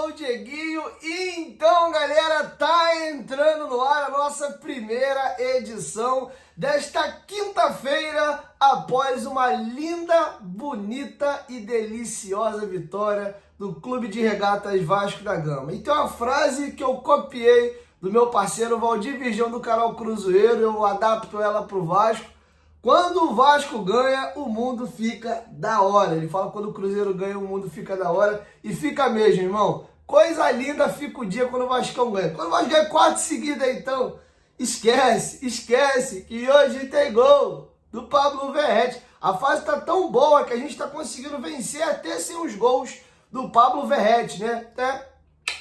sou o Dieguinho e então, galera, tá entrando no ar a nossa primeira edição desta quinta-feira após uma linda, bonita e deliciosa vitória do Clube de Regatas Vasco da Gama. E tem uma frase que eu copiei do meu parceiro Valdir Virgão do canal Cruzeiro, eu adapto ela pro Vasco. Quando o Vasco ganha, o mundo fica da hora. Ele fala que quando o Cruzeiro ganha, o mundo fica da hora. E fica mesmo, irmão. Coisa linda fica o dia quando o Vascão ganha. Quando o Vasco ganha 4 seguidas, então, esquece que hoje tem gol do Pablo Verratti. A fase tá tão boa que a gente tá conseguindo vencer até sem os gols do Pablo Verratti, né?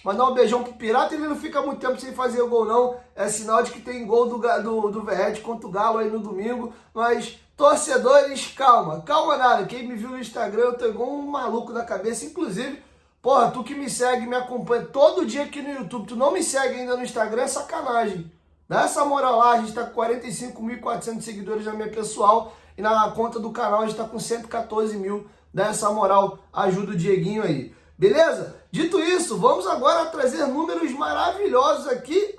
Mandar um beijão pro Pirata, ele não fica muito tempo sem fazer o gol não, é sinal de que tem gol do Verratti contra o Galo aí no domingo, mas torcedores, calma nada, quem me viu no Instagram eu tô igual um maluco da cabeça, inclusive, porra, tu que me segue, me acompanha todo dia aqui no YouTube, tu não me segue ainda no Instagram, é sacanagem, dá essa moral lá, a gente tá com 45.400 seguidores na minha pessoal e na conta do canal a gente tá com 114 mil, dá essa moral, ajuda o Dieguinho aí. Beleza? Dito isso, vamos agora trazer números maravilhosos aqui.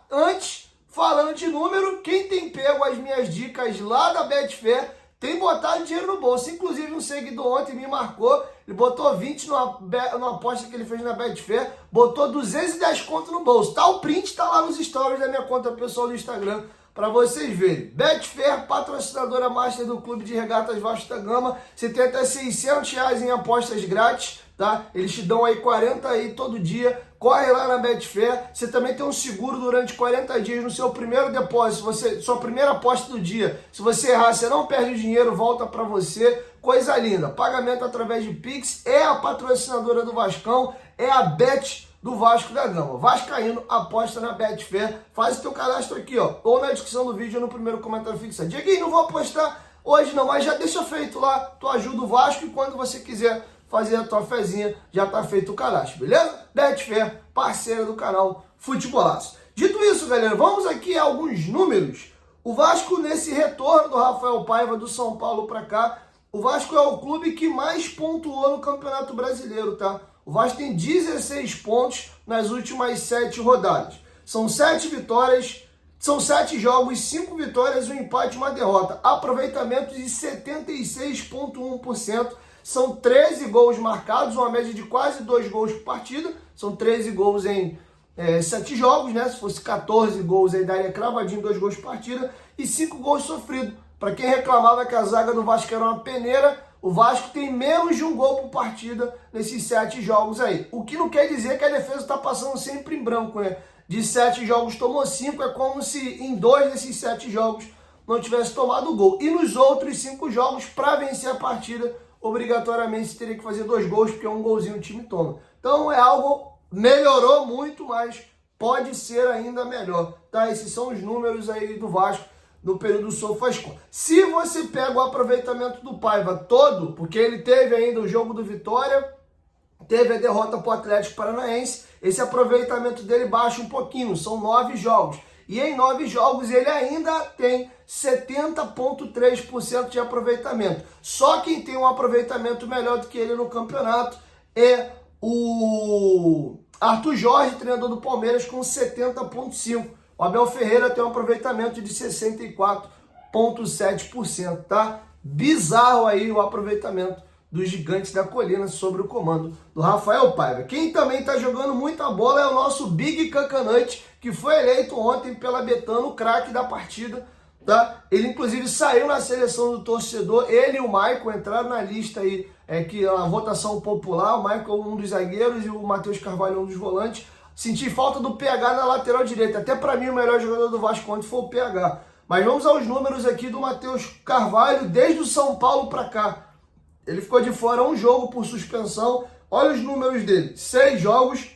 Antes, falando de número, quem tem pego as minhas dicas lá da Betfair tem botado dinheiro no bolso. Inclusive, um seguidor ontem me marcou, ele botou 20 numa aposta que ele fez na Betfair, botou 210 conto no bolso. Tá, o print tá lá nos stories da minha conta pessoal do Instagram, para vocês verem. Betfair, patrocinadora master do Clube de Regatas Vasco da Gama. Você tem até R$600 em apostas grátis, tá? Eles te dão aí 40 aí todo dia. Corre lá na Betfair. Você também tem um seguro durante 40 dias no seu primeiro depósito. Sua primeira aposta do dia. Se você errar, você não perde o dinheiro, volta para você. Coisa linda. Pagamento através de Pix. É a patrocinadora do Vascão. É a Bet do Vasco da Gama. Vascaíno, aposta na Betfair. Faz o teu cadastro aqui, ó, ou na descrição do vídeo ou no primeiro comentário fixado. Dieguinho, não vou apostar hoje não, mas já deixa feito lá. Tu ajuda o Vasco e quando você quiser fazer a tua fezinha, já tá feito o cadastro, beleza? Betfair, parceira do canal Futebolaço. Dito isso, galera, vamos aqui a alguns números. O Vasco, nesse retorno do Rafael Paiva do São Paulo para cá, o Vasco é o clube que mais pontuou no Campeonato Brasileiro, tá? O Vasco tem 16 pontos nas últimas 7 rodadas. São 7 vitórias, são 7 jogos, 5 vitórias, um empate e uma derrota. Aproveitamento de 76,1%. São 13 gols marcados, uma média de quase 2 gols por partida. São 13 gols em 7 jogos, né? Se fosse 14 gols, aí daria cravadinho 2 gols por partida. E 5 gols sofridos. Para quem reclamava que a zaga do Vasco era uma peneira, o Vasco tem menos de um gol por partida nesses 7 jogos aí. O que não quer dizer que a defesa está passando sempre em branco, né? De 7 jogos tomou 5, é como se em 2 desses 7 jogos não tivesse tomado gol. E nos outros 5 jogos, para vencer a partida, obrigatoriamente você teria que fazer 2 gols, porque um golzinho o time toma. Então é algo, melhorou muito, mas pode ser ainda melhor, tá? Esses são os números aí do Vasco no período do SofaScore. Se você pega o aproveitamento do Paiva todo, porque ele teve ainda o jogo do Vitória, teve a derrota para o Atlético Paranaense, esse aproveitamento dele baixa um pouquinho, são 9 jogos. E em 9 jogos ele ainda tem 70,3% de aproveitamento. Só quem tem um aproveitamento melhor do que ele no campeonato é o Arthur Jorge, treinador do Palmeiras, com 70,5%. O Abel Ferreira tem um aproveitamento de 64,7%, tá? Bizarro aí o aproveitamento dos Gigantes da Colina sobre o comando do Rafael Paiva. Quem também tá jogando muita bola é o nosso Big Cacanante, que foi eleito ontem pela Betano o craque da partida, tá? Ele inclusive saiu na seleção do torcedor, ele e o Michael entraram na lista aí, que a votação popular, o Michael um dos zagueiros e o Matheus Carvalho um dos volantes. Senti falta do PH na lateral direita. Até para mim o melhor jogador do Vasco ontem foi o PH. Mas vamos aos números aqui do Matheus Carvalho desde o São Paulo para cá. Ele ficou de fora um jogo por suspensão. Olha os números dele. 6 jogos,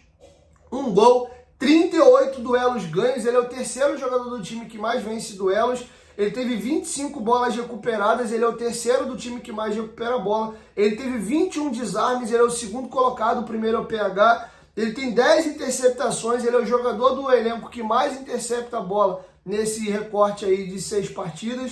1 gol, 38 duelos ganhos. Ele é o terceiro jogador do time que mais vence duelos. Ele teve 25 bolas recuperadas. Ele é o terceiro do time que mais recupera a bola. Ele teve 21 desarmes. Ele é o segundo colocado, o primeiro é o PH. Ele tem 10 interceptações, ele é o jogador do elenco que mais intercepta a bola nesse recorte aí de 6 partidas.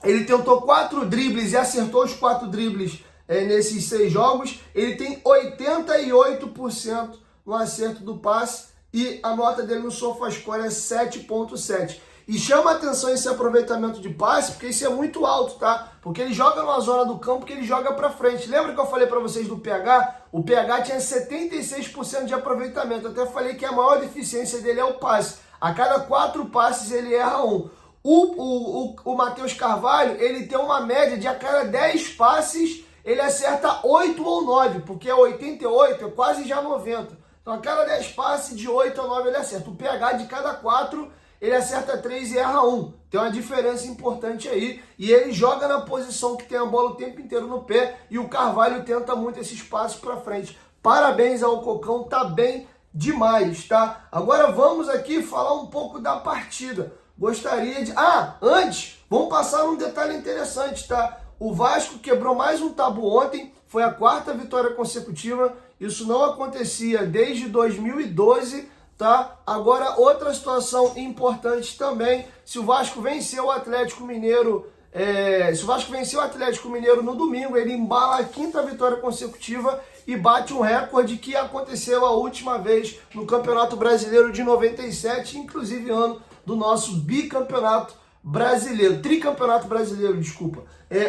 Ele tentou 4 dribles e acertou os 4 dribles nesses 6 jogos. Ele tem 88% no acerto do passe e a nota dele no SofaScore é 7.7. E chama a atenção esse aproveitamento de passe, porque isso é muito alto, tá? Porque ele joga numa zona do campo que ele joga pra frente. Lembra que eu falei pra vocês do PH? O PH tinha 76% de aproveitamento. Eu até falei que a maior deficiência dele é o passe. A cada 4 passes ele erra um. O Matheus Carvalho, ele tem uma média de a cada 10 passes ele acerta 8 ou 9, porque é 88, é quase já 90. Então a cada 10 passes, de 8 a 9 ele acerta. O PH de cada 4... ele acerta 3 e erra 1. Tem uma diferença importante aí. E ele joga na posição que tem a bola o tempo inteiro no pé. E o Carvalho tenta muito esses passos para frente. Parabéns ao Cocão, tá bem demais, tá? Agora vamos aqui falar um pouco da partida. Gostaria de... antes, vamos passar um detalhe interessante, tá? O Vasco quebrou mais um tabu ontem. Foi a 4ª vitória consecutiva. Isso não acontecia desde 2012, tá? Agora, outra situação importante também, se o Vasco vencer o Atlético Mineiro, no domingo, ele embala a 5ª vitória consecutiva e bate um recorde que aconteceu a última vez no Campeonato Brasileiro de 97, inclusive ano do nosso bicampeonato brasileiro, tricampeonato brasileiro, desculpa.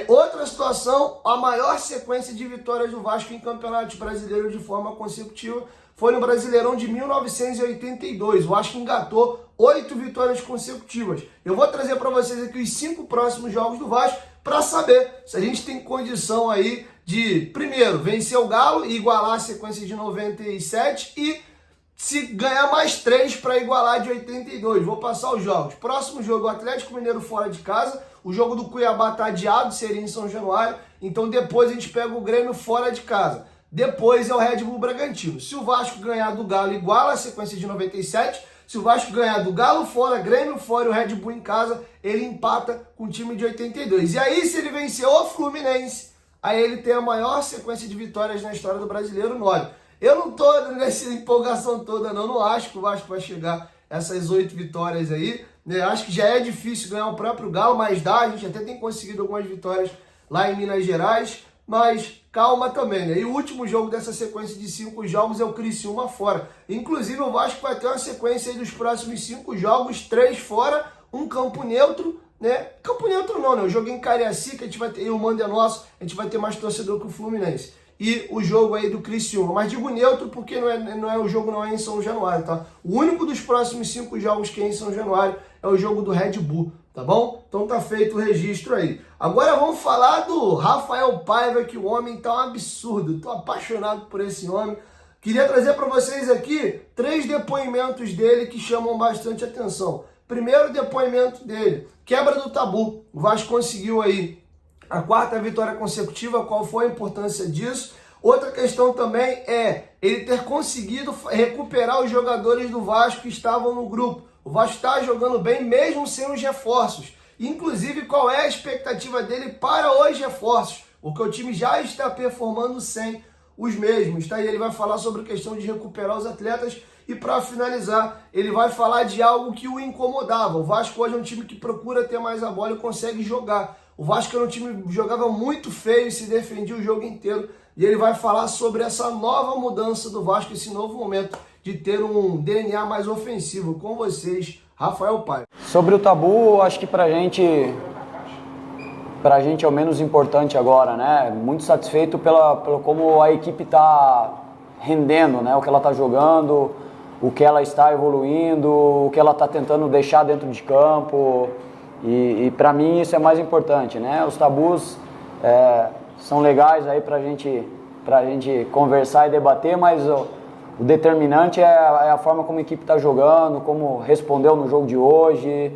Outra situação, a maior sequência de vitórias do Vasco em campeonatos brasileiros de forma consecutiva foi no Brasileirão de 1982. O Vasco engatou 8 vitórias consecutivas. Eu vou trazer para vocês aqui os 5 próximos jogos do Vasco para saber se a gente tem condição aí de, primeiro, vencer o Galo e igualar a sequência de 97 e se ganhar mais 3 para igualar de 82. Vou passar os jogos. Próximo jogo, o Atlético Mineiro fora de casa. O jogo do Cuiabá está adiado, seria em São Januário. Então depois a gente pega o Grêmio fora de casa. Depois é o Red Bull Bragantino. Se o Vasco ganhar do Galo, iguala a sequência de 97. Se o Vasco ganhar do Galo fora, Grêmio fora e o Red Bull em casa, ele empata com o time de 82. E aí, se ele vencer o Fluminense, aí ele tem a maior sequência de vitórias na história do Brasileiro, 9. Eu não tô nessa empolgação toda, não acho que o Vasco vai chegar a essas 8 vitórias aí. Acho que já é difícil ganhar o próprio Galo, mas dá, a gente até tem conseguido algumas vitórias lá em Minas Gerais. Mas calma também, né? E o último jogo dessa sequência de 5 jogos é o Criciúma fora. Inclusive o Vasco vai ter uma sequência aí dos próximos 5 jogos, 3 fora, um campo neutro, né? Campo neutro não, né? O jogo em Cariacica, a gente vai ter, e o mando é nosso, a gente vai ter mais torcedor que o Fluminense. E o jogo aí do Criciúma. Mas digo neutro porque o jogo não é em São Januário, tá? O único dos próximos 5 jogos que é em São Januário é o jogo do Red Bull, tá bom? Então tá feito o registro aí. Agora vamos falar do Rafael Paiva, que o homem tá um absurdo. Tô apaixonado por esse homem. Queria trazer para vocês aqui 3 depoimentos dele que chamam bastante atenção. Primeiro depoimento dele, quebra do tabu. O Vasco conseguiu aí a 4ª vitória consecutiva. Qual foi a importância disso? Outra questão também é ele ter conseguido recuperar os jogadores do Vasco que estavam no grupo. O Vasco está jogando bem mesmo sem os reforços. Inclusive, qual é a expectativa dele para os reforços? Porque o time já está performando sem os mesmos, tá? E ele vai falar sobre a questão de recuperar os atletas. E para finalizar, ele vai falar de algo que o incomodava. O Vasco hoje é um time que procura ter mais a bola e consegue jogar. O Vasco era um time que jogava muito feio e se defendia o jogo inteiro. E ele vai falar sobre essa nova mudança do Vasco, esse novo momento de ter um DNA mais ofensivo. Com vocês, Rafael Paiva. Sobre o tabu, acho que pra gente é o menos importante agora, né? Muito satisfeito pelo como a equipe está rendendo, né? O que ela está jogando, o que ela está evoluindo, o que ela está tentando deixar dentro de campo. E para mim isso é mais importante, né? Os tabus são legais aí pra gente conversar e debater, mas o determinante é a forma como a equipe está jogando, como respondeu no jogo de hoje.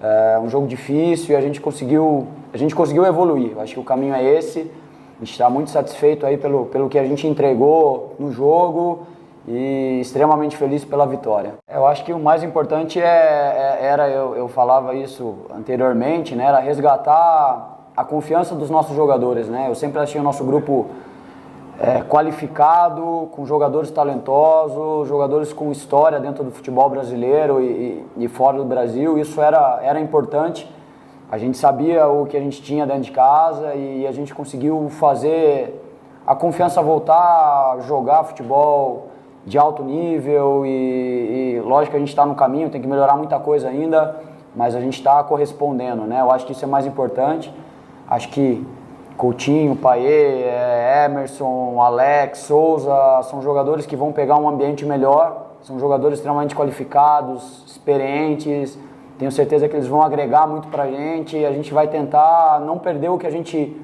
É um jogo difícil e a gente conseguiu evoluir. Eu acho que o caminho é esse. A gente está muito satisfeito aí pelo que a gente entregou no jogo e extremamente feliz pela vitória. Eu acho que o mais importante eu falava isso anteriormente, né? Era resgatar a confiança dos nossos jogadores, né? Eu sempre achei o nosso grupo qualificado, com jogadores talentosos, jogadores com história dentro do futebol brasileiro e fora do Brasil. Isso era importante. A gente sabia o que a gente tinha dentro de casa e a gente conseguiu fazer a confiança voltar a jogar futebol de alto nível e lógico que a gente está no caminho, tem que melhorar muita coisa ainda, mas a gente está correspondendo, né? Eu acho que isso é mais importante. Acho que Coutinho, Payet, Emerson, Alex, Souza, são jogadores que vão pegar um ambiente melhor, são jogadores extremamente qualificados, experientes, tenho certeza que eles vão agregar muito pra gente e a gente vai tentar não perder o que a gente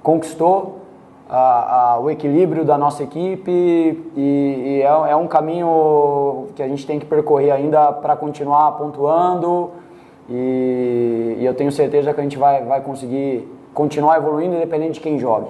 conquistou, o equilíbrio da nossa equipe e é um caminho que a gente tem que percorrer ainda para continuar pontuando e eu tenho certeza que a gente vai conseguir continuar evoluindo independente de quem jogue.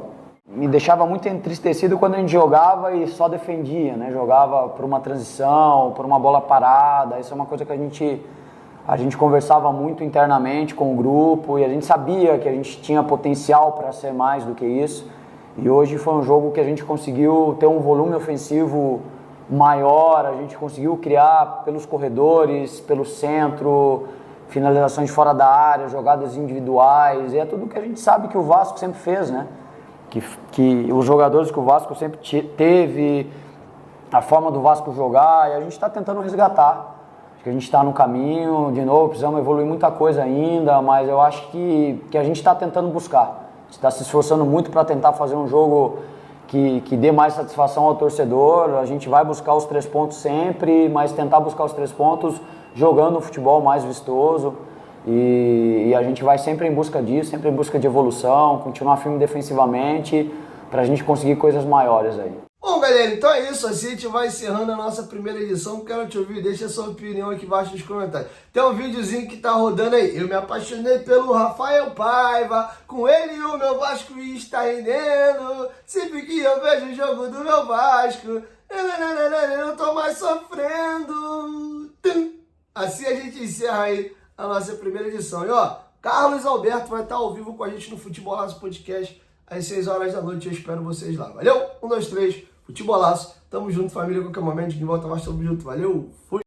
Me deixava muito entristecido quando a gente jogava e só defendia, né? Jogava por uma transição, por uma bola parada, isso é uma coisa que a gente conversava muito internamente com o grupo e a gente sabia que a gente tinha potencial para ser mais do que isso. E hoje foi um jogo que a gente conseguiu ter um volume ofensivo maior, a gente conseguiu criar pelos corredores, pelo centro, finalizações fora da área, jogadas individuais, e é tudo que a gente sabe que o Vasco sempre fez, né? Que os jogadores que o Vasco sempre teve, a forma do Vasco jogar, e a gente está tentando resgatar. Acho que a gente está no caminho, de novo, precisamos evoluir muita coisa ainda, mas eu acho que a gente está tentando buscar. A gente está se esforçando muito para tentar fazer um jogo que dê mais satisfação ao torcedor. A gente vai buscar os 3 pontos sempre, mas tentar buscar os 3 pontos jogando um futebol mais vistoso e a gente vai sempre em busca disso, sempre em busca de evolução, continuar firme defensivamente para a gente conseguir coisas maiores aí. Bom, galera, então é isso, assim a gente vai encerrando a nossa primeira edição. Quero te ouvir, deixa a sua opinião aqui embaixo nos comentários. Tem um videozinho que tá rodando aí. Eu me apaixonei pelo Rafael Paiva, com ele o meu Vasco está rendendo. Sempre que eu vejo o jogo do meu Vasco, eu não tô mais sofrendo. Assim a gente encerra aí a nossa primeira edição. E ó, Carlos Alberto vai estar ao vivo com a gente no Futebolaço Podcast às 6 horas da noite. Eu espero vocês lá. Valeu? 1, 2, 3, Futebolaço. Tamo junto, família. A qualquer momento, de volta mais, tamo junto. Valeu, fui!